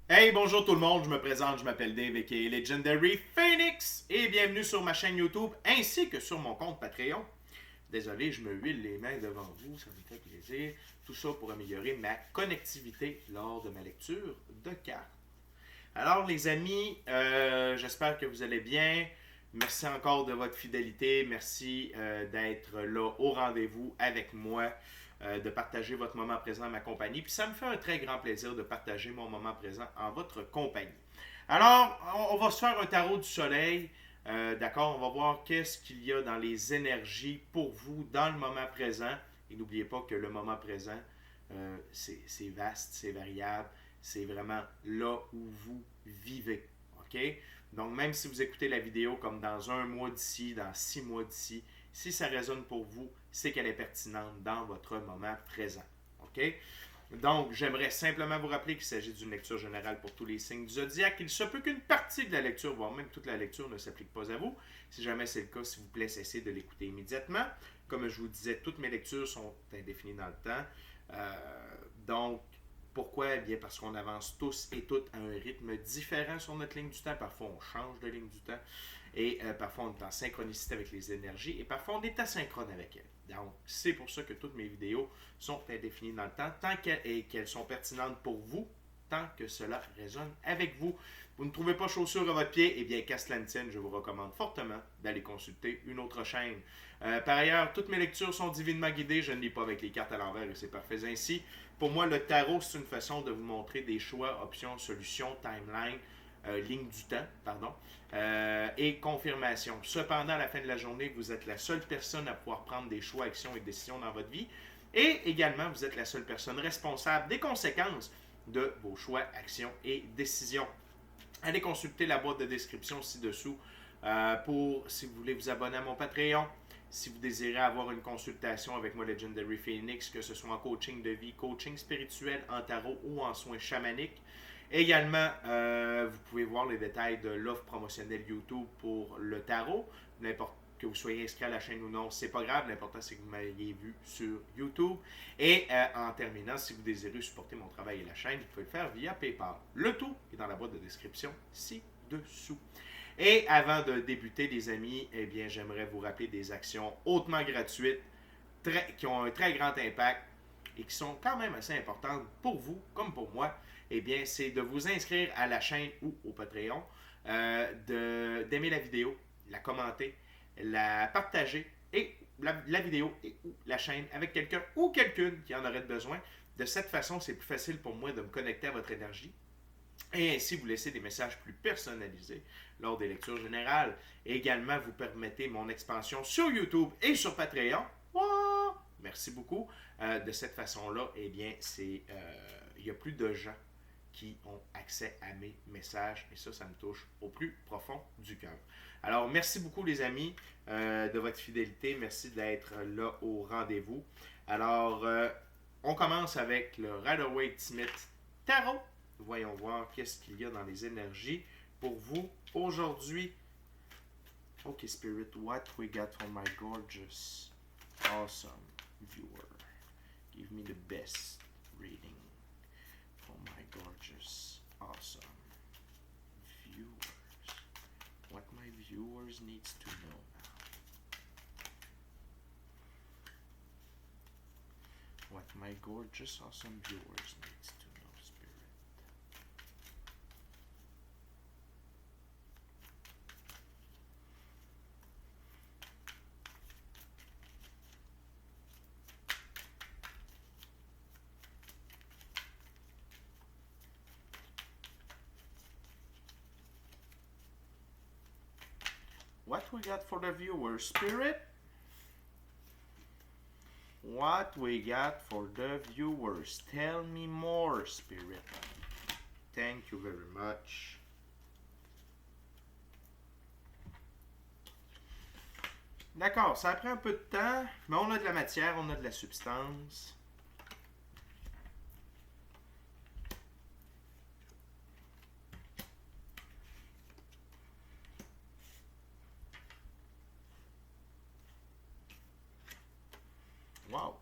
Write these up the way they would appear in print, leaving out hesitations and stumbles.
Hey, bonjour tout le monde, je me présente, je m'appelle Dave aka Legendary Phoenix et bienvenue sur ma chaîne YouTube ainsi que sur mon compte Patreon. Désolé, je me huile les mains devant vous, ça me fait plaisir. Tout ça pour améliorer ma connectivité lors de ma lecture de cartes. Alors les amis, j'espère que vous allez bien. Merci encore de votre fidélité. Merci d'être là au rendez-vous avec moi, de partager votre moment présent à ma compagnie. Puis ça me fait un très grand plaisir de partager mon moment présent en votre compagnie. Alors, on va se faire un tarot du soleil. D'accord, on va voir qu'est-ce qu'il y a dans les énergies pour vous dans le moment présent. Et n'oubliez pas que le moment présent, c'est vaste, c'est variable, c'est vraiment là où vous vivez. OK? Donc, même si vous écoutez la vidéo comme dans un mois d'ici, dans 6 mois d'ici, si ça résonne pour vous, c'est qu'elle est pertinente dans votre moment présent. OK? Donc, j'aimerais simplement vous rappeler qu'il s'agit d'une lecture générale pour tous les signes du zodiaque. Il se peut qu'une partie de la lecture, voire même toute la lecture, ne s'applique pas à vous. Si jamais c'est le cas, s'il vous plaît, cessez de l'écouter immédiatement. Comme je vous disais, toutes mes lectures sont indéfinies dans le temps. Donc, pourquoi? Eh bien, parce qu'on avance tous et toutes à un rythme différent sur notre ligne du temps. Parfois, on change de ligne du temps. Et parfois, on est en synchronicité avec les énergies. Et parfois, on est asynchrone avec elles. Donc, c'est pour ça que toutes mes vidéos sont indéfinies dans le temps, et qu'elles sont pertinentes pour vous, tant que cela résonne avec vous. Vous ne trouvez pas chaussure à votre pied? Eh bien, qu'à cela ne tienne, je vous recommande fortement d'aller consulter une autre chaîne. Par ailleurs, toutes mes lectures sont divinement guidées. Je ne lis pas avec les cartes à l'envers et c'est parfait ainsi. Pour moi, le tarot, c'est une façon de vous montrer des choix, options, solutions, timeline, ligne du temps, pardon, et confirmation. Cependant, à la fin de la journée, vous êtes la seule personne à pouvoir prendre des choix, actions et décisions dans votre vie. Et également, vous êtes la seule personne responsable des conséquences de vos choix, actions et décisions. Allez consulter la boîte de description ci-dessous pour si vous voulez vous abonner à mon Patreon. Si vous désirez avoir une consultation avec moi, Legendary Phoenix, que ce soit en coaching de vie, coaching spirituel, en tarot ou en soins chamaniques. Également, vous pouvez voir les détails de l'offre promotionnelle YouTube pour le tarot. N'importe que vous soyez inscrit à la chaîne ou non, c'est pas grave. L'important, c'est que vous m'ayez vu sur YouTube. Et en terminant, si vous désirez supporter mon travail et la chaîne, vous pouvez le faire via PayPal. Le tout est dans la boîte de description ci-dessous. Et avant de débuter, les amis, eh bien, j'aimerais vous rappeler des actions hautement gratuites qui ont un très grand impact et qui sont quand même assez importantes pour vous comme pour moi. Eh bien, c'est de vous inscrire à la chaîne ou au Patreon, d'aimer la vidéo, la commenter, la partager et la vidéo et ou la chaîne avec quelqu'un ou quelqu'une qui en aurait besoin. De cette façon, c'est plus facile pour moi de me connecter à votre énergie et ainsi vous laisser des messages plus personnalisés lors des lectures générales. Et également, vous permettez mon expansion sur YouTube et sur Patreon. Oh, merci beaucoup. De cette façon-là, eh bien, il y a plus de gens qui ont accès à mes messages et ça me touche au plus profond du cœur. Alors, merci beaucoup les amis de votre fidélité. Merci d'être là au rendez-vous. Alors, on commence avec le Rider-Waite-Smith Tarot. Voyons voir qu'est-ce qu'il y a dans les énergies pour vous aujourd'hui. Okay, Spirit, what we got for my gorgeous, awesome viewer? Give me the best reading for my gorgeous, awesome viewers. What my viewers needs to know now. What my gorgeous, awesome viewers needs to know, Spirit. What we got for the viewers, Spirit? What we got for the viewers? Tell me more, Spirit. Thank you very much. D'accord, ça a pris un peu de temps, mais on a de la matière, on a de la substance. Wow.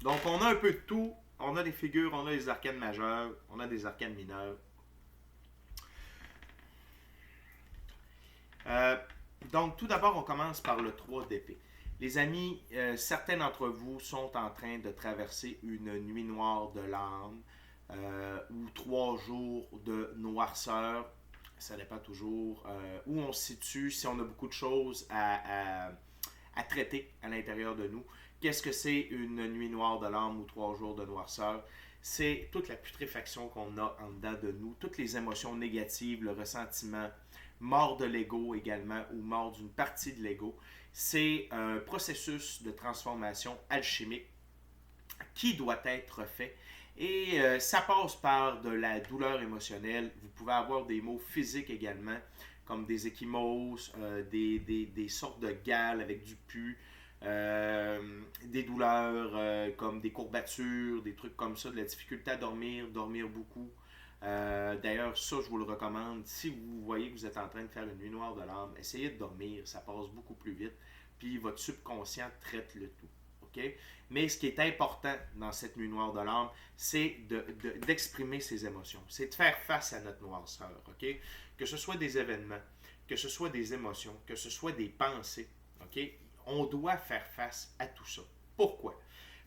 Donc, on a un peu de tout. On a des figures, on a des arcanes majeures, on a des arcanes mineures. Euh, donc, tout d'abord, on commence par le 3 d'épée. Les amis, certains d'entre vous sont en train de traverser une nuit noire de l'âme ou 3 jours de noirceur. Ça dépend toujours où on se situe, si on a beaucoup de choses à traiter à l'intérieur de nous. Qu'est-ce que c'est une nuit noire de l'âme ou 3 jours de noirceur? C'est toute la putréfaction qu'on a en dedans de nous, toutes les émotions négatives, le ressentiment, mort de l'ego également, ou mort d'une partie de l'ego. C'est un processus de transformation alchimique qui doit être fait. Et ça passe par de la douleur émotionnelle. Vous pouvez avoir des maux physiques également, comme des ecchymoses, des sortes de gales avec du pus, des douleurs comme des courbatures, des trucs comme ça, de la difficulté à dormir, dormir beaucoup. D'ailleurs, ça, je vous le recommande. Si vous voyez que vous êtes en train de faire une nuit noire de l'âme, essayez de dormir, ça passe beaucoup plus vite. Puis votre subconscient traite le tout. Okay? Mais ce qui est important dans cette nuit noire de l'âme, c'est d'exprimer ses émotions. C'est de faire face à notre noirceur. Okay? Que ce soit des événements, que ce soit des émotions, que ce soit des pensées. Okay? On doit faire face à tout ça. Pourquoi?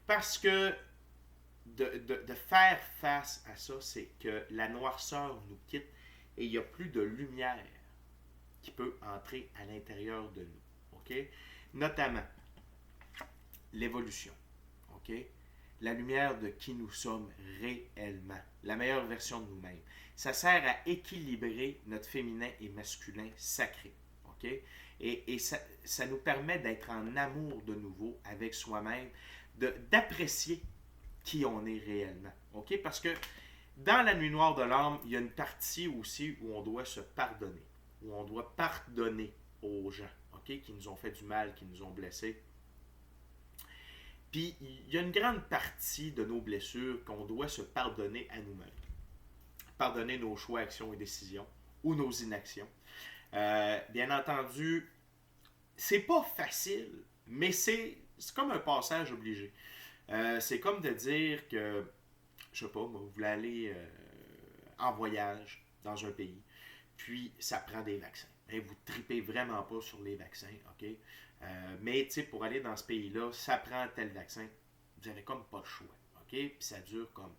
Parce que de faire face à ça, c'est que la noirceur nous quitte et il n'y a plus de lumière qui peut entrer à l'intérieur de nous. Okay? Notamment, l'évolution. Okay? La lumière de qui nous sommes réellement. La meilleure version de nous-mêmes. Ça sert à équilibrer notre féminin et masculin sacré. Okay? Et ça nous permet d'être en amour de nouveau avec soi-même, d'apprécier qui on est réellement. Okay? Parce que dans la nuit noire de l'âme, il y a une partie aussi où on doit se pardonner. Où on doit pardonner aux gens, okay? Qui nous ont fait du mal, qui nous ont blessés. Puis il y a une grande partie de nos blessures qu'on doit se pardonner à nous-mêmes. Pardonner nos choix, actions et décisions ou nos inactions. Bien entendu, c'est pas facile, mais c'est comme un passage obligé. C'est comme de dire que, je sais pas, vous voulez aller en voyage dans un pays, puis ça prend des vaccins. Et vous ne tripez vraiment pas sur les vaccins, OK? Mais, tu sais, pour aller dans ce pays-là, ça prend tel vaccin. Vous n'avez comme pas le choix, OK? Puis ça dure comme...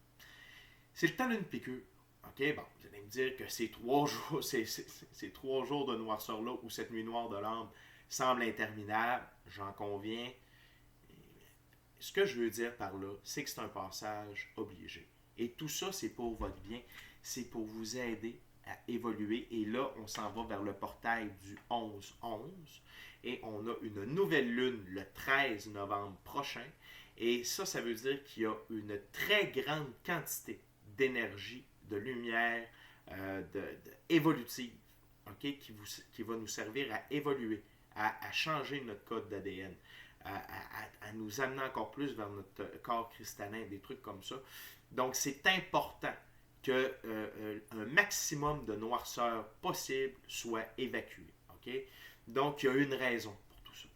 C'est le temps d'une piqûre. OK, bon, vous allez me dire que ces 3 jours, ces 3 jours de noirceur-là, ou cette nuit noire de l'âme, semble interminable, j'en conviens. Ce que je veux dire par là, c'est que c'est un passage obligé. Et tout ça, c'est pour votre bien, c'est pour vous aider à évoluer. Et là, on s'en va vers le portail du 11-11. Et on a une nouvelle lune le 13 novembre prochain. Et ça veut dire qu'il y a une très grande quantité d'énergie, de lumière, évolutive, okay, qui va nous servir à évoluer, à changer notre code d'ADN, à nous amener encore plus vers notre corps cristallin, des trucs comme ça. Donc, c'est important qu'un maximum de noirceur possible soit évacué. Okay? Donc, il y a une raison pour tout ça.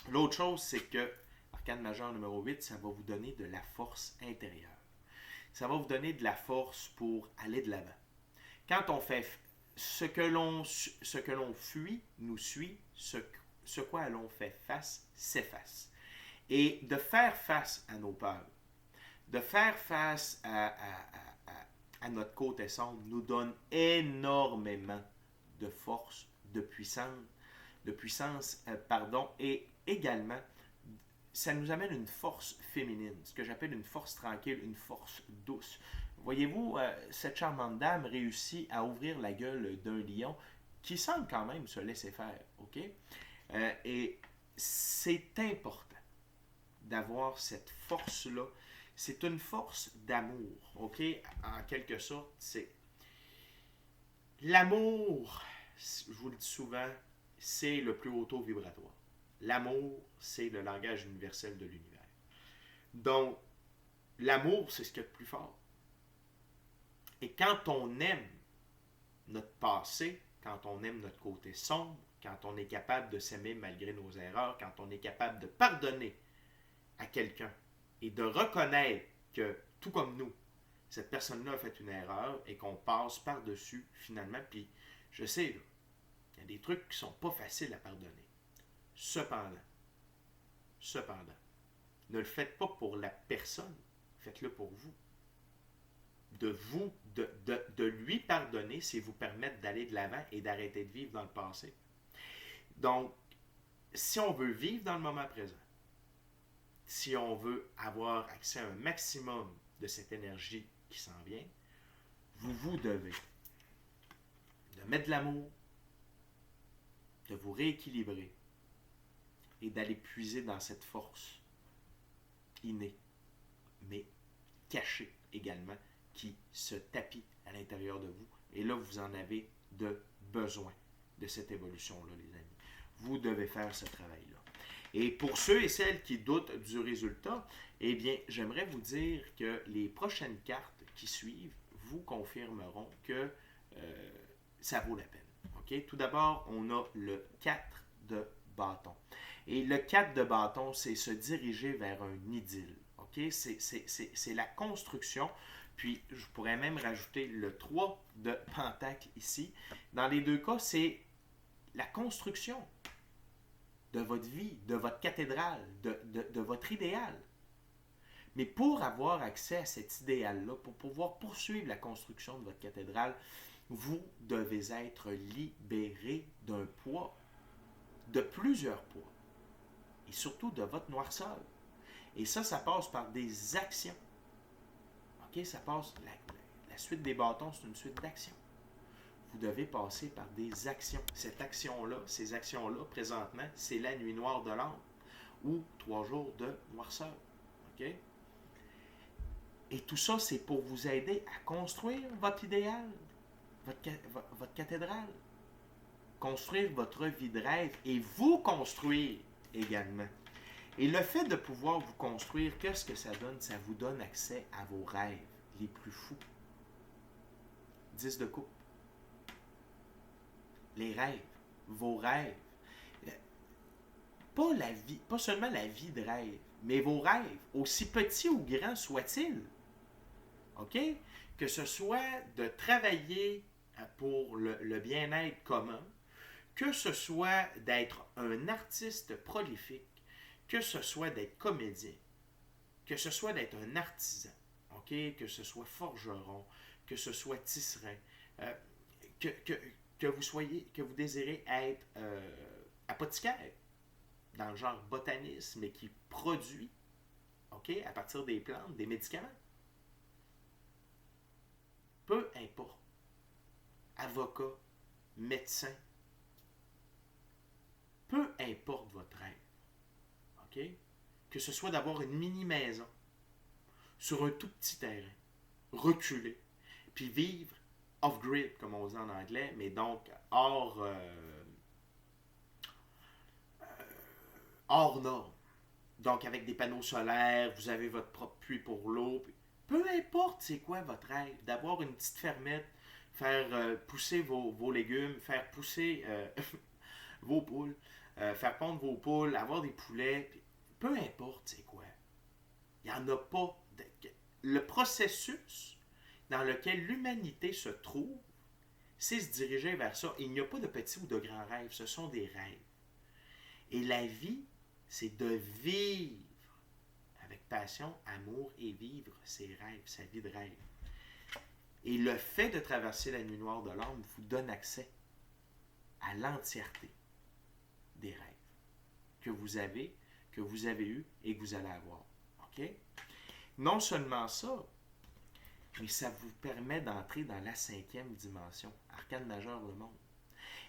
L'autre chose, c'est que l'arcane majeure numéro 8, ça va vous donner de la force intérieure. Ça va vous donner de la force pour aller de l'avant. Quand on fait ce que l'on fuit, nous suit, ce quoi l'on fait face, s'efface. Et de faire face à nos peurs, de faire face à notre côté sombre, nous donne énormément de force, de puissance, et également, ça nous amène une force féminine, ce que j'appelle une force tranquille, une force douce. Voyez-vous, cette charmante dame réussit à ouvrir la gueule d'un lion qui semble quand même se laisser faire, ok? Et c'est important d'avoir cette force-là. C'est une force d'amour, ok? En quelque sorte, c'est... L'amour, je vous le dis souvent, c'est le plus haut taux vibratoire. L'amour, c'est le langage universel de l'univers. Donc, l'amour, c'est ce qu'il y a de plus fort. Et quand on aime notre passé, quand on aime notre côté sombre, quand on est capable de s'aimer malgré nos erreurs, quand on est capable de pardonner à quelqu'un et de reconnaître que, tout comme nous, cette personne-là a fait une erreur et qu'on passe par-dessus finalement. Puis, je sais, là, il y a des trucs qui ne sont pas faciles à pardonner. Cependant, ne le faites pas pour la personne, faites-le pour vous. De lui pardonner, c'est vous permettre d'aller de l'avant et d'arrêter de vivre dans le passé. Donc, si on veut vivre dans le moment présent, si on veut avoir accès à un maximum de cette énergie qui s'en vient, vous devez de mettre de l'amour, de vous rééquilibrer et d'aller puiser dans cette force innée, mais cachée également, qui se tapit à l'intérieur de vous. Et là, vous en avez de besoin de cette évolution-là, les amis. Vous devez faire ce travail-là. Et pour ceux et celles qui doutent du résultat, eh bien, j'aimerais vous dire que les prochaines cartes qui suivent vous confirmeront que ça vaut la peine. Okay? Tout d'abord, on a le 4 de bâton. Et le 4 de bâton, c'est se diriger vers un idylle. Okay? C'est la construction. Puis, je pourrais même rajouter le 3 de pentacle ici. Dans les deux cas, c'est la construction de votre vie, de votre cathédrale, de votre idéal. Mais pour avoir accès à cet idéal-là, pour pouvoir poursuivre la construction de votre cathédrale, vous devez être libéré d'un poids, de plusieurs poids, et surtout de votre noirceur. Et ça passe par des actions. OK? Ça passe, la suite des bâtons, c'est une suite d'actions. Vous devez passer par des actions. Cette action-là, ces actions-là, présentement, c'est la nuit noire de l'âme, ou 3 jours de noirceur. OK? Et tout ça, c'est pour vous aider à construire votre idéal, votre cathédrale, construire votre vie de rêve et vous construire également. Et le fait de pouvoir vous construire, qu'est-ce que ça donne? Ça vous donne accès à vos rêves les plus fous. 10 de coupe. Les rêves, vos rêves. Pas la vie, pas seulement la vie de rêve, mais vos rêves, aussi petits ou grands soient-ils. OK? Que ce soit de travailler pour le bien-être commun, que ce soit d'être un artiste prolifique, que ce soit d'être comédien, que ce soit d'être un artisan, OK? Que ce soit forgeron, que ce soit tisserand, que vous désirez être apothicaire, dans le genre botaniste, mais qui produit, OK, à partir des plantes, des médicaments. Peu importe. Avocat, médecin, peu importe votre rêve. OK? Que ce soit d'avoir une mini-maison sur un tout petit terrain, reculé, puis vivre off-grid, comme on dit en anglais, mais donc hors norme. Donc avec des panneaux solaires, vous avez votre propre puits pour l'eau. Peu importe c'est quoi votre rêve, d'avoir une petite fermette, faire pousser vos légumes, faire pousser vos poules, faire pondre vos poules, avoir des poulets, peu importe c'est quoi. Il n'y en a pas. Le processus dans lequel l'humanité se trouve, c'est se diriger vers ça. Il n'y a pas de petits ou de grands rêves, ce sont des rêves. Et la vie, c'est de vivre avec passion, amour et vivre ses rêves, sa vie de rêve. Et le fait de traverser la nuit noire de l'âme vous donne accès à l'entièreté des rêves que vous avez eu et que vous allez avoir. OK? Non seulement ça, mais ça vous permet d'entrer dans la 5e dimension, arcane majeure le monde.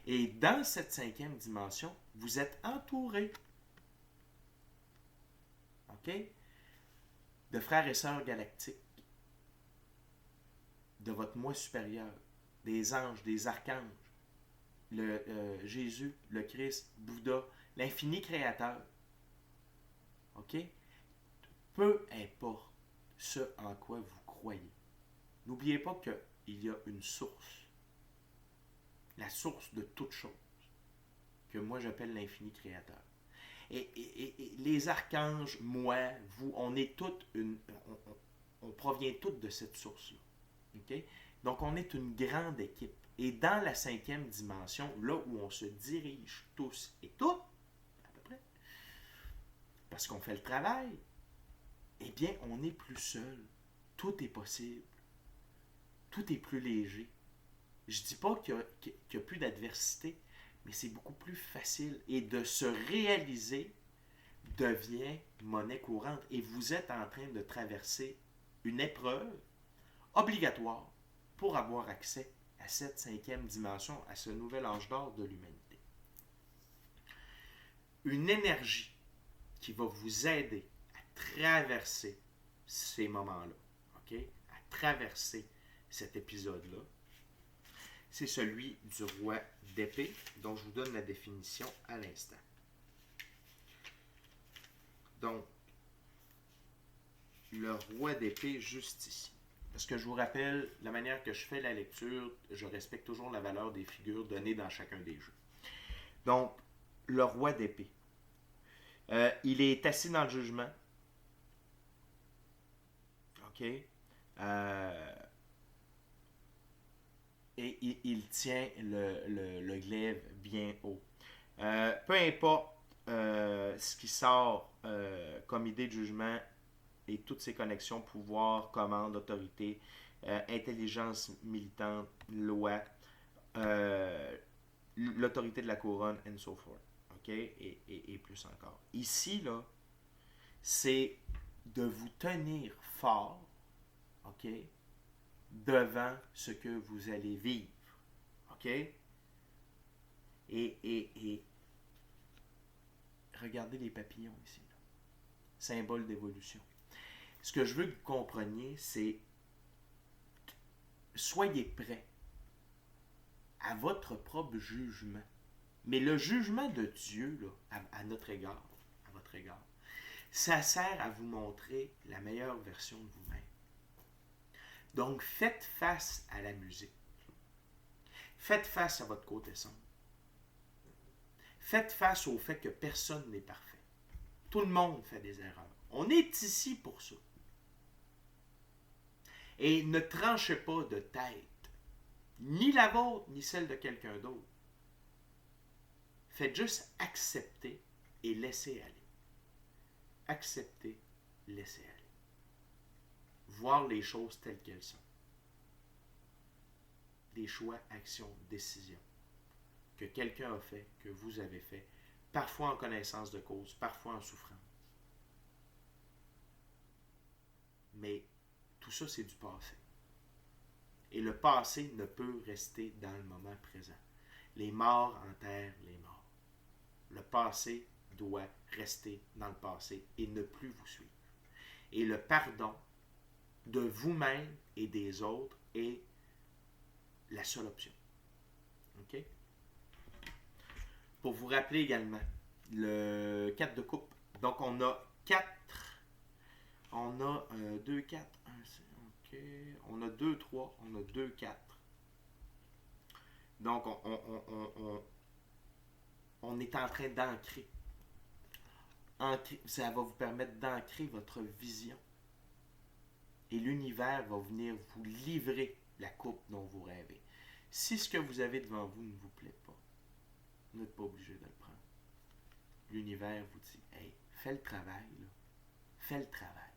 Et dans cette 5e dimension, vous êtes entouré, OK, de frères et sœurs galactiques, de votre moi supérieur, des anges, des archanges, Jésus, le Christ, Bouddha, l'infini créateur. OK? Peu importe ce en quoi vous croyez. N'oubliez pas qu'il y a une source. La source de toute chose. Que moi j'appelle l'infini créateur. Et les archanges, moi, vous, on est toutes on provient toutes de cette source-là. OK? Donc, on est une grande équipe. Et dans la 5e dimension, là où on se dirige tous et toutes, à peu près, parce qu'on fait le travail, eh bien, on n'est plus seul. Tout est possible. Tout est plus léger. Je ne dis pas qu'il n'y a plus d'adversité, mais c'est beaucoup plus facile. Et de se réaliser devient monnaie courante. Et vous êtes en train de traverser une épreuve obligatoire pour avoir accès à cette 5e dimension, à ce nouvel âge d'or de l'humanité. Une énergie qui va vous aider à traverser ces moments-là, OK? À traverser cet épisode-là, c'est celui du roi d'épée, dont je vous donne la définition à l'instant. Donc, le roi d'épée juste ici. Parce que je vous rappelle, la manière que je fais la lecture, je respecte toujours la valeur des figures données dans chacun des jeux. Donc, le roi d'épée. Il est assis dans le jugement. OK? Et il tient le glaive bien haut. Peu importe ce qui sort comme idée de jugement et toutes ses connexions, pouvoir, commande, autorité, intelligence militante, loi, l'autorité de la couronne, and so forth. OK? Et plus encore. Ici, là, c'est de vous tenir fort, OK? Devant ce que vous allez vivre. OK? Et regardez les papillons ici. Là. Symbole d'évolution. Ce que je veux que vous compreniez, c'est soyez prêts à votre propre jugement. Mais le jugement de Dieu, là, à notre égard, à votre égard, ça sert à vous montrer la meilleure version de vous-même. Donc, faites face à la musique. Faites face à votre côté sombre. Faites face au fait que personne n'est parfait. Tout le monde fait des erreurs. On est ici pour ça. Et ne tranchez pas de tête, ni la vôtre, ni celle de quelqu'un d'autre. Faites juste accepter et laisser aller. Accepter, laisser aller. Voir les choses telles qu'elles sont. Des choix, actions, décisions que quelqu'un a fait, que vous avez fait, parfois en connaissance de cause, parfois en souffrance. Mais tout ça, c'est du passé. Et le passé ne peut rester dans le moment présent. Les morts enterrent les morts. Le passé doit rester dans le passé et ne plus vous suivre. Et le pardon de vous-même et des autres est la seule option. OK? Pour vous rappeler également, le 4 de coupe. Donc, on a 4. On a 2, 4, 1, 5, OK. On a 2, 3. On a 2, 4. Donc, on est en train d'ancrer. Ça va vous permettre d'ancrer votre vision. Et l'univers va venir vous livrer la coupe dont vous rêvez. Si ce que vous avez devant vous ne vous plaît pas, vous n'êtes pas obligé de le prendre. L'univers vous dit, hey, fais le travail, là. Fais le travail.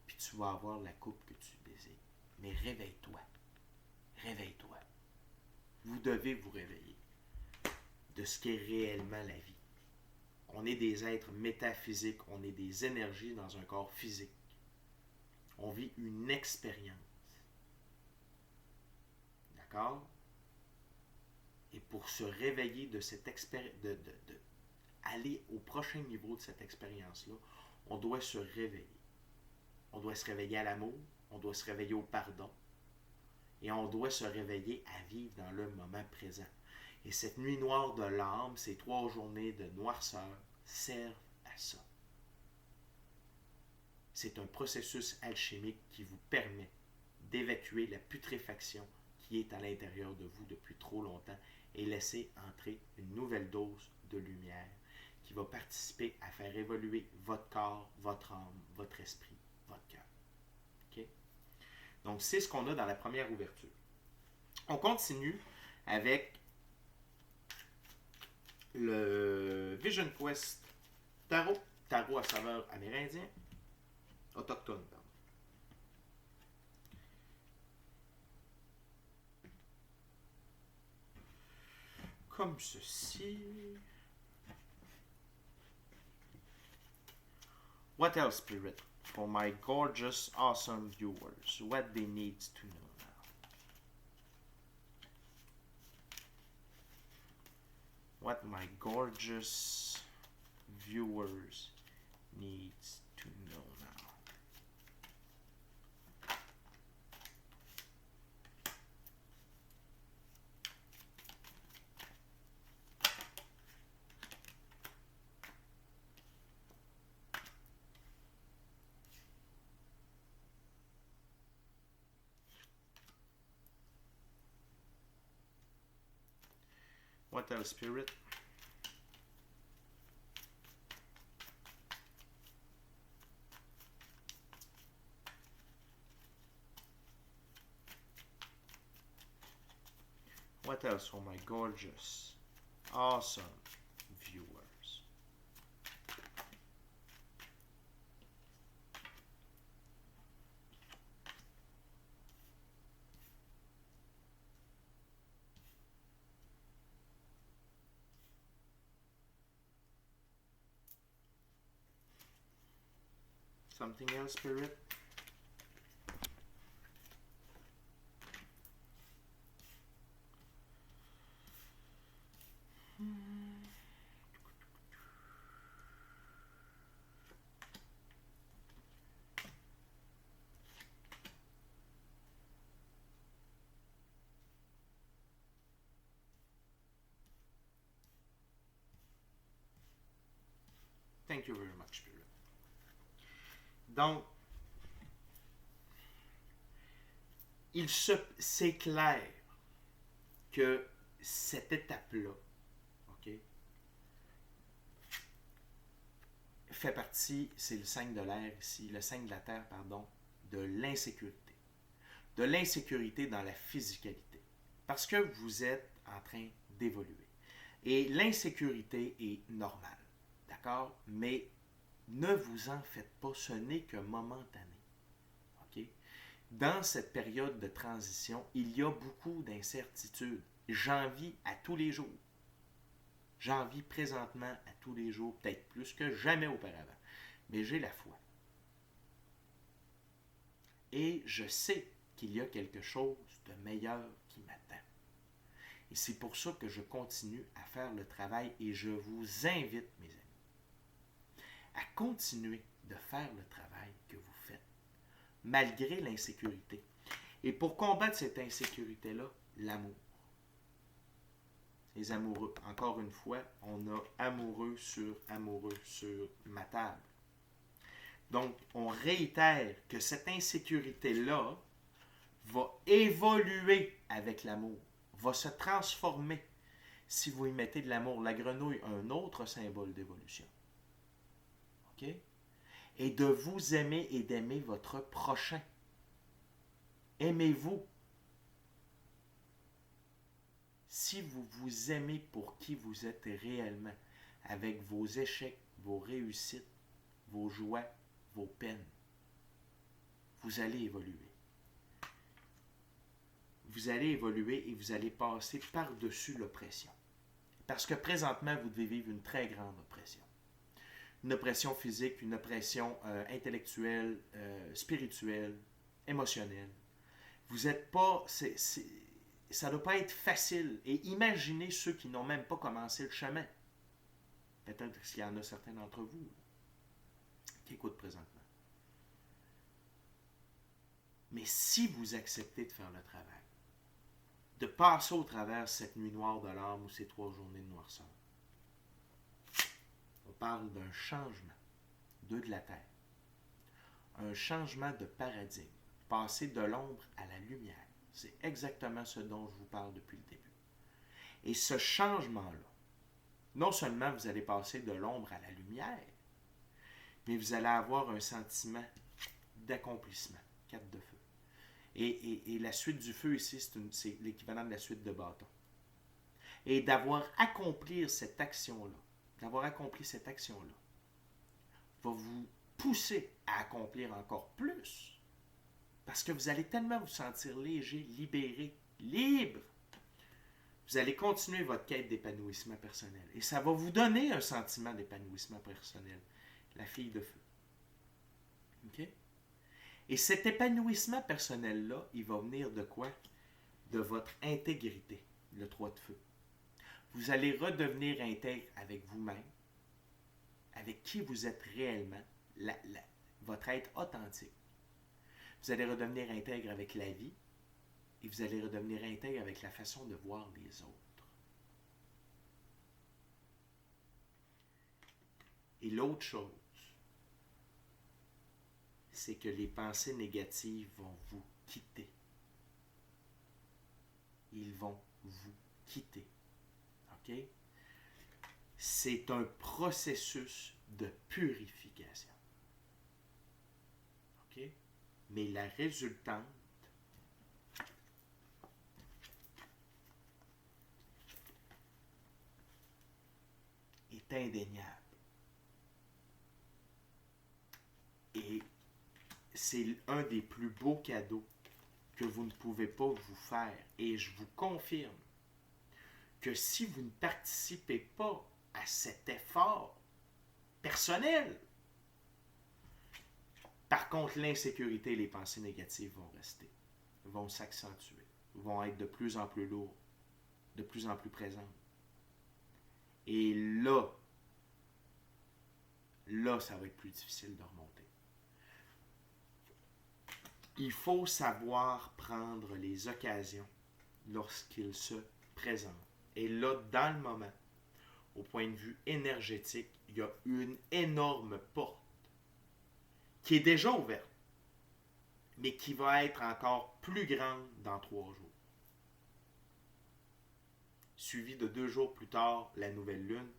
Puis tu vas avoir la coupe que tu désires. Mais réveille-toi. Réveille-toi. Vous devez vous réveiller de ce qu'est réellement la vie. On est des êtres métaphysiques, on est des énergies dans un corps physique. On vit une expérience. D'accord? Et pour se réveiller de cette expérience, aller au prochain niveau de cette expérience-là, on doit se réveiller. On doit se réveiller à l'amour, on doit se réveiller au pardon, et on doit se réveiller à vivre dans le moment présent. Et cette nuit noire de l'âme, ces 3 journées de noirceur, servent à ça. C'est un processus alchimique qui vous permet d'évacuer la putréfaction qui est à l'intérieur de vous depuis trop longtemps et laisser entrer une nouvelle dose de lumière qui va participer à faire évoluer votre corps, votre âme, votre esprit, votre cœur. Okay? Donc, c'est ce qu'on a dans la première ouverture. On continue avec le Vision Quest Tarot. Tarot à saveur amérindien. Autochtone, pardon. Comme ceci. What else, Spirit? For my gorgeous, awesome viewers, what they need to know now. What my gorgeous viewers needs to know now. What else, Spirit? What else for my gorgeous, awesome viewers? Something else, Spirit? Thank you very much, Spirit. Donc, c'est clair que cette étape-là, ok, fait partie, c'est le 5 de l'air ici, le 5 de la terre, pardon, de l'insécurité. De l'insécurité dans la physicalité. Parce que vous êtes en train d'évoluer. Et l'insécurité est normale. D'accord? Mais ne vous en faites pas, ce n'est que momentané. OK? Dans cette période de transition, il y a beaucoup d'incertitudes. J'en vis à tous les jours. J'en vis présentement à tous les jours, peut-être plus que jamais auparavant. Mais j'ai la foi. Et je sais qu'il y a quelque chose de meilleur qui m'attend. Et c'est pour ça que je continue à faire le travail et je vous invite, mes amis, à continuer de faire le travail que vous faites, malgré l'insécurité. Et pour combattre cette insécurité-là, l'amour. Les amoureux. Encore une fois, on a amoureux sur ma table. Donc, on réitère que cette insécurité-là va évoluer avec l'amour, va se transformer si vous y mettez de l'amour. La grenouille, un autre symbole d'évolution. OK? Et de vous aimer et d'aimer votre prochain. Aimez-vous. Si vous vous aimez pour qui vous êtes réellement, avec vos échecs, vos réussites, vos joies, vos peines, vous allez évoluer. Vous allez évoluer et vous allez passer par-dessus l'oppression. Parce que présentement, vous devez vivre une très grande oppression. Une oppression physique, une oppression intellectuelle, spirituelle, émotionnelle. Vous n'êtes pas... ça ne doit pas être facile. Et imaginez ceux qui n'ont même pas commencé le chemin. Peut-être qu'il y en a certains d'entre vous qui écoutent présentement. Mais si vous acceptez de faire le travail, de passer au travers cette nuit noire de l'âme ou ces 3 journées de noirceur, on parle d'un changement de la terre, un changement de paradigme, passer de l'ombre à la lumière. C'est exactement ce dont je vous parle depuis le début. Et ce changement-là non seulement vous allez passer de l'ombre à la lumière, mais vous allez avoir un sentiment d'accomplissement. 4 de feu. Et la suite du feu ici, c'est l'équivalent de la suite de bâton. Et d'avoir accompli cette action-là, va vous pousser à accomplir encore plus. Parce que vous allez tellement vous sentir léger, libéré, libre. Vous allez continuer votre quête d'épanouissement personnel. Et ça va vous donner un sentiment d'épanouissement personnel. La fille de feu. OK? Et cet épanouissement personnel-là, il va venir de quoi? De votre intégrité, le 3 de feu. Vous allez redevenir intègre avec vous-même, avec qui vous êtes réellement, votre être authentique. Vous allez redevenir intègre avec la vie et vous allez redevenir intègre avec la façon de voir les autres. Et l'autre chose, c'est que les pensées négatives vont vous quitter. Ils vont vous quitter. OK? C'est un processus de purification. OK? Mais la résultante est indéniable. Et c'est un des plus beaux cadeaux que vous ne pouvez pas vous faire. Et je vous confirme que si vous ne participez pas à cet effort personnel, par contre, l'insécurité et les pensées négatives vont rester, vont s'accentuer, vont être de plus en plus lourdes, de plus en plus présentes. Et là, ça va être plus difficile de remonter. Il faut savoir prendre les occasions lorsqu'ils se présentent. Et là, dans le moment, au point de vue énergétique, il y a une énorme porte qui est déjà ouverte, mais qui va être encore plus grande dans 3 jours. Suivi de 2 jours plus tard, la nouvelle lune,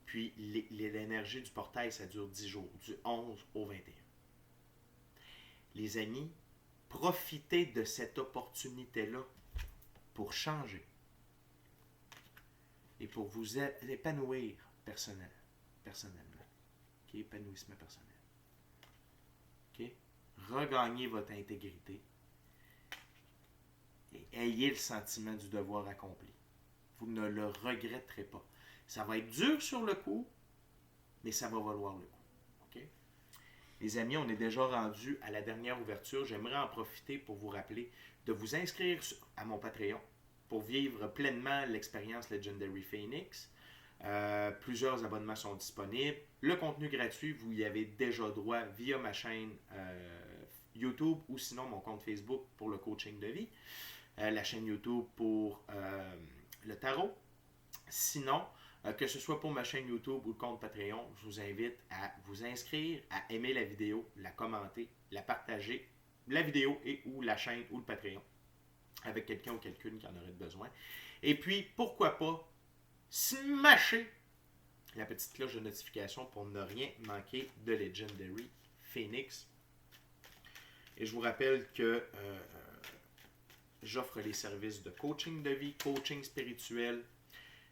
puis l'énergie du portail, ça dure 10 jours, du 11 au 21. Les amis, profitez de cette opportunité-là pour changer et pour vous épanouir personnellement. Okay? Épanouissement personnel. Okay? Regagnez votre intégrité et ayez le sentiment du devoir accompli. Vous ne le regretterez pas. Ça va être dur sur le coup, mais ça va valoir le coup. Okay? Les amis, on est déjà rendu à la dernière ouverture. J'aimerais en profiter pour vous rappeler de vous inscrire à mon Patreon pour vivre pleinement l'expérience Legendary Phoenix. Plusieurs abonnements sont disponibles. Le contenu gratuit, vous y avez déjà droit via ma chaîne YouTube ou sinon mon compte Facebook pour le coaching de vie. La chaîne YouTube pour le tarot. Sinon, que ce soit pour ma chaîne YouTube ou le compte Patreon, je vous invite à vous inscrire, à aimer la vidéo, la commenter, la partager, la vidéo et ou la chaîne ou le Patreon avec quelqu'un ou quelqu'une qui en aurait besoin. Et puis, pourquoi pas, smasher la petite cloche de notification pour ne rien manquer de Legendary Phoenix. Et je vous rappelle que j'offre les services de coaching de vie, coaching spirituel,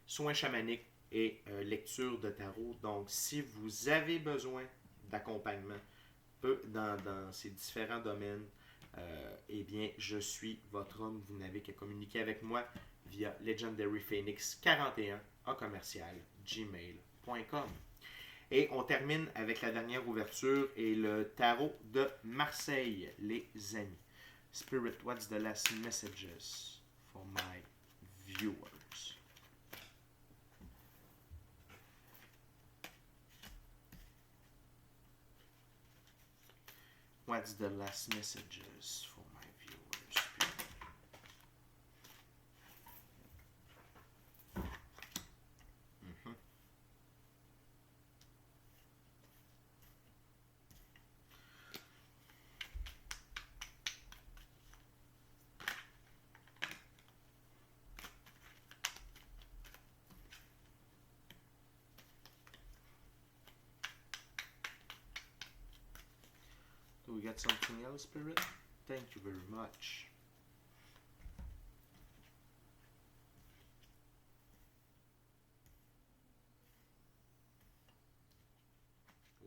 soins chamaniques et lecture de tarot. Donc, si vous avez besoin d'accompagnement dans ces différents domaines, eh bien, je suis votre homme. Vous n'avez qu'à communiquer avec moi via legendaryphoenix41@gmail.com. Et on termine avec la dernière ouverture et le tarot de Marseille, les amis. Spirit, what's the last messages for my viewers? What's the last messages for my viewers? Mm-hmm. we got something else, Spirit? Thank you very much.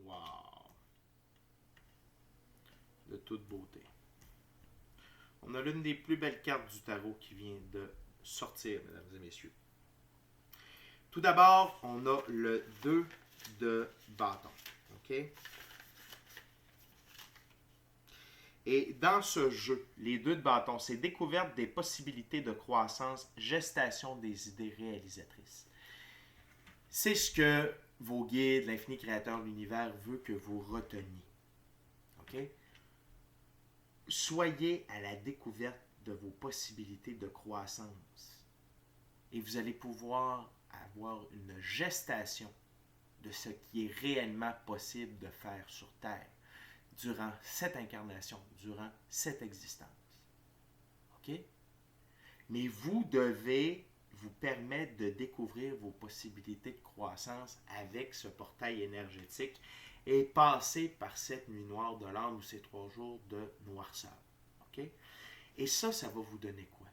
Wow. De toute beauté. On a l'une des plus belles cartes du tarot qui vient de sortir, mesdames et messieurs. Tout d'abord, on a le 2 de bâton. OK? Et dans ce jeu, les 2 de bâton, c'est découverte des possibilités de croissance, gestation des idées réalisatrices. C'est ce que vos guides, l'infini créateur de l'univers, veut que vous reteniez. OK? Soyez à la découverte de vos possibilités de croissance. Et vous allez pouvoir avoir une gestation de ce qui est réellement possible de faire sur Terre durant cette incarnation, durant cette existence. OK? Mais vous devez vous permettre de découvrir vos possibilités de croissance avec ce portail énergétique et passer par cette nuit noire de l'âme ou ces 3 jours de noirceur. OK? Et ça va vous donner quoi?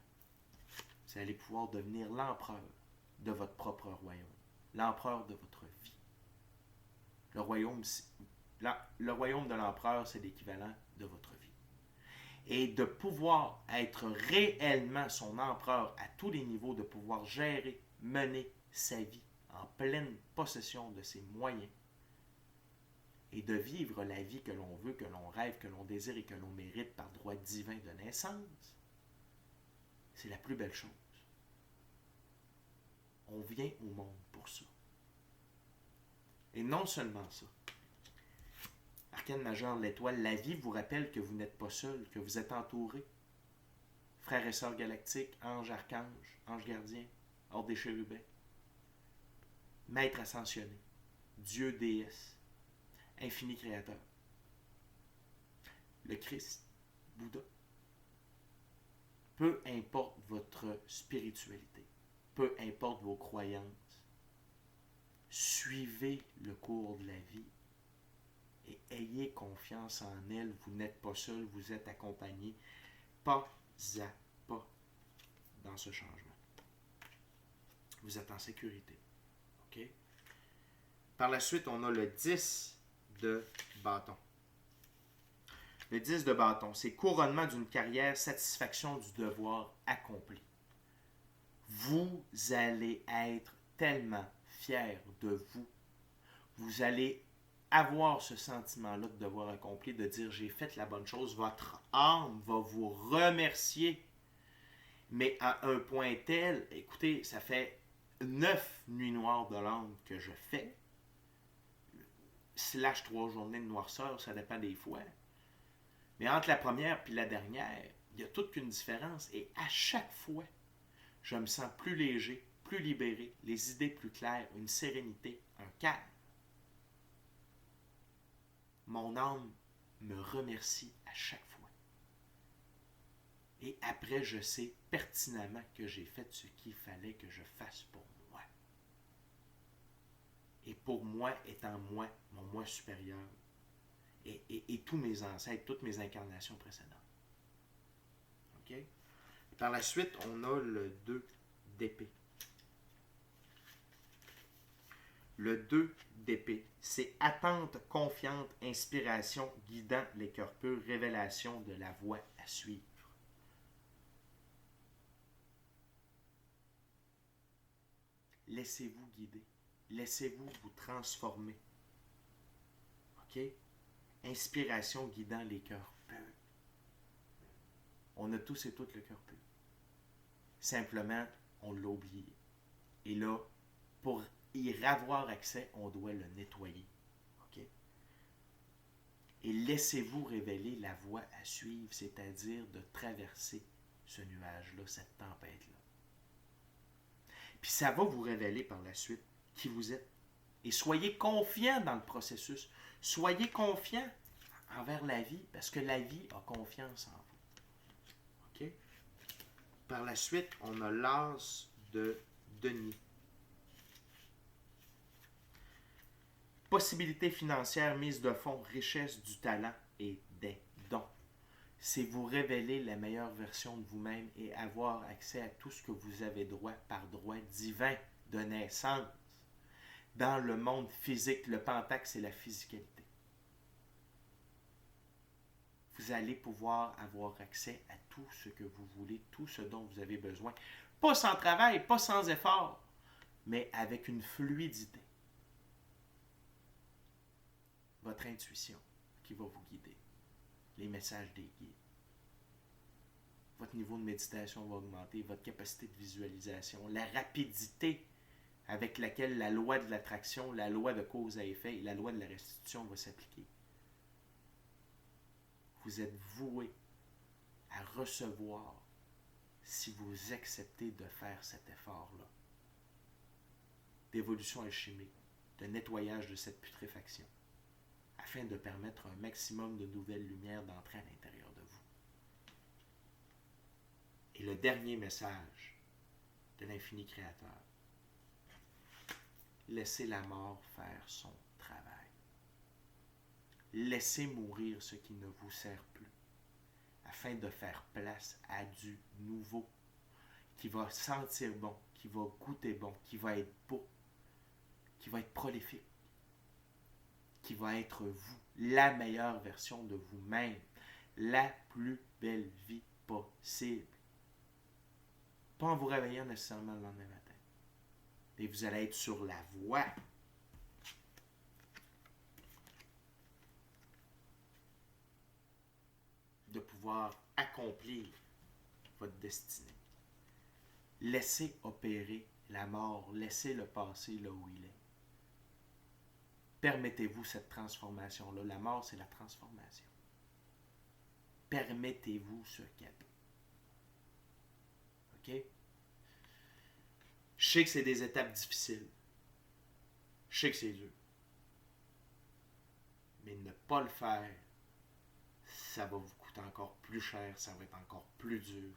Vous allez pouvoir devenir l'empereur de votre propre royaume, l'empereur de votre vie. Le royaume de l'empereur, c'est l'équivalent de votre vie. Et de pouvoir être réellement son empereur à tous les niveaux, de pouvoir gérer, mener sa vie en pleine possession de ses moyens et de vivre la vie que l'on veut, que l'on rêve, que l'on désire et que l'on mérite par droit divin de naissance, c'est la plus belle chose. On vient au monde pour ça. Et non seulement ça. Arcane majeur, l'étoile, la vie vous rappelle que vous n'êtes pas seul, que vous êtes entouré. Frères et sœurs galactiques, anges, archanges, anges gardiens, ordre des chérubins, maître ascensionné, Dieu, déesse, infini créateur, le Christ, Bouddha. Peu importe votre spiritualité, peu importe vos croyances, suivez le cours de la vie et ayez confiance en elle. Vous n'êtes pas seul, vous êtes accompagné pas à pas dans ce changement. Vous êtes en sécurité. OK? Par la suite, on a le 10 de bâton. Le 10 de bâton, c'est couronnement d'une carrière, satisfaction du devoir accompli. Vous allez être tellement fier de vous. Vous allez avoir ce sentiment-là de devoir accompli, de dire j'ai fait la bonne chose. Votre âme va vous remercier. Mais à un point tel, écoutez, ça fait 9 nuits noires de l'âme que je fais. / 3 journées de noirceur, ça dépend des fois. Mais entre la première et la dernière, il y a toute qu'une différence. Et à chaque fois, je me sens plus léger, plus libéré, les idées plus claires, une sérénité, un calme. Mon âme me remercie à chaque fois. Et après, je sais pertinemment que j'ai fait ce qu'il fallait que je fasse pour moi. Et pour moi, étant moi, mon moi supérieur, et tous mes ancêtres, toutes mes incarnations précédentes. OK? Par la suite, on a le 2 d'épée. Le 2 d'épée, c'est attente, confiante, inspiration, guidant les cœurs purs, révélation de la voie à suivre. Laissez-vous guider. Laissez-vous vous transformer. OK? Inspiration guidant les cœurs purs. On a tous et toutes le cœur pur. Simplement, on l'a oublié. Et là, pour y avoir accès, on doit le nettoyer. OK? Et laissez-vous révéler la voie à suivre, c'est-à-dire de traverser ce nuage-là, cette tempête-là. Puis ça va vous révéler par la suite qui vous êtes. Et soyez confiant dans le processus. Soyez confiant envers la vie, parce que la vie a confiance en vous. OK? Par la suite, on a l'as de denier. Possibilités financières, mise de fonds, richesse du talent et des c'est vous révéler la meilleure version de vous-même et avoir accès à tout ce que vous avez droit par droit divin de naissance. Dans le monde physique, le pentacle, c'est la physicalité. Vous allez pouvoir avoir accès à tout ce que vous voulez, tout ce dont vous avez besoin. Pas sans travail, pas sans effort, mais avec une fluidité. Votre intuition qui va vous guider. Les messages des guides. Votre niveau de méditation va augmenter, votre capacité de visualisation, la rapidité avec laquelle la loi de l'attraction, la loi de cause à effet et la loi de la restitution va s'appliquer. Vous êtes voué à recevoir si vous acceptez de faire cet effort-là d'évolution alchimique, de nettoyage de cette putréfaction, afin de permettre un maximum de nouvelles lumières d'entrer à l'intérieur de vous. Et le dernier message de l'infini créateur, laissez la mort faire son travail. Laissez mourir ce qui ne vous sert plus, afin de faire place à du nouveau, qui va sentir bon, qui va goûter bon, qui va être beau, qui va être prolifique, qui va être vous, la meilleure version de vous-même, la plus belle vie possible. Pas en vous réveillant nécessairement le lendemain matin. Et vous allez être sur la voie de pouvoir accomplir votre destinée. Laissez opérer la mort, laissez le passé là où il est. Permettez-vous cette transformation-là. La mort, c'est la transformation. Permettez-vous ce cadeau. OK? Je sais que c'est des étapes difficiles. Je sais que c'est dur. Mais ne pas le faire, ça va vous coûter encore plus cher, ça va être encore plus dur.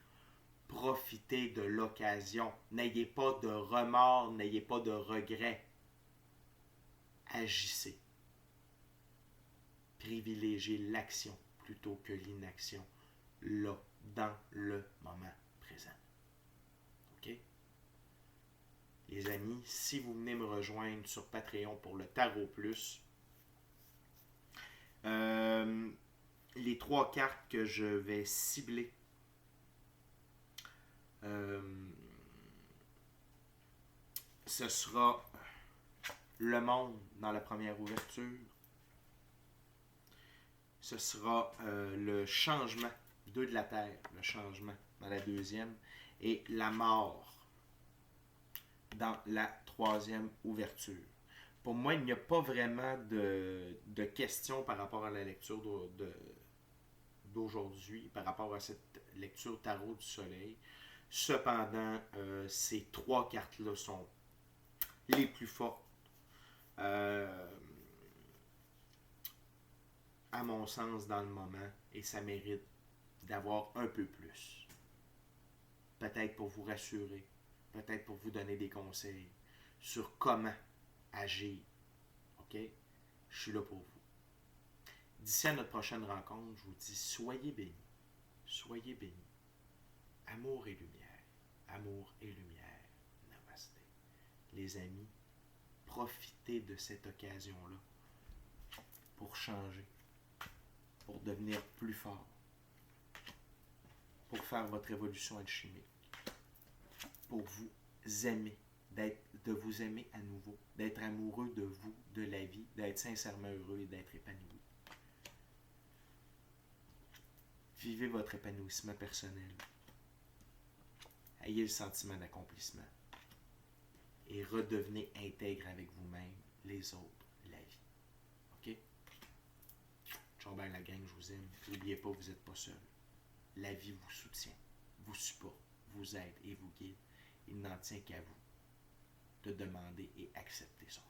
Profitez de l'occasion. N'ayez pas de remords, n'ayez pas de regrets. Agissez. Privilégiez l'action plutôt que l'inaction, là, dans le moment présent. OK? Les amis, si vous venez me rejoindre sur Patreon pour le Tarot Plus, les 3 cartes que je vais cibler, ce sera le monde dans la première ouverture, ce sera le changement, 2 de la terre, le changement dans la deuxième, et la mort dans la troisième ouverture. Pour moi, il n'y a pas vraiment de questions par rapport à la lecture d'aujourd'hui, par rapport à cette lecture tarot du soleil. Cependant, ces 3 cartes-là sont les plus fortes, à mon sens, dans le moment, et ça mérite d'avoir un peu plus. Peut-être pour vous rassurer, peut-être pour vous donner des conseils sur comment agir. OK? Je suis là pour vous. D'ici à notre prochaine rencontre, je vous dis soyez bénis. Soyez bénis. Amour et lumière. Amour et lumière. Namasté. Les amis, profitez de cette occasion-là pour changer, pour devenir plus fort, pour faire votre évolution alchimique, pour vous aimer, de vous aimer à nouveau, d'être amoureux de vous, de la vie, d'être sincèrement heureux et d'être épanoui. Vivez votre épanouissement personnel. Ayez le sentiment d'accomplissement. Et redevenez intègre avec vous-même, les autres, la vie. OK? Ciao, ben la gang, je vous aime. N'oubliez pas, vous n'êtes pas seul. La vie vous soutient, vous supporte, vous aide et vous guide. Il n'en tient qu'à vous de demander et accepter son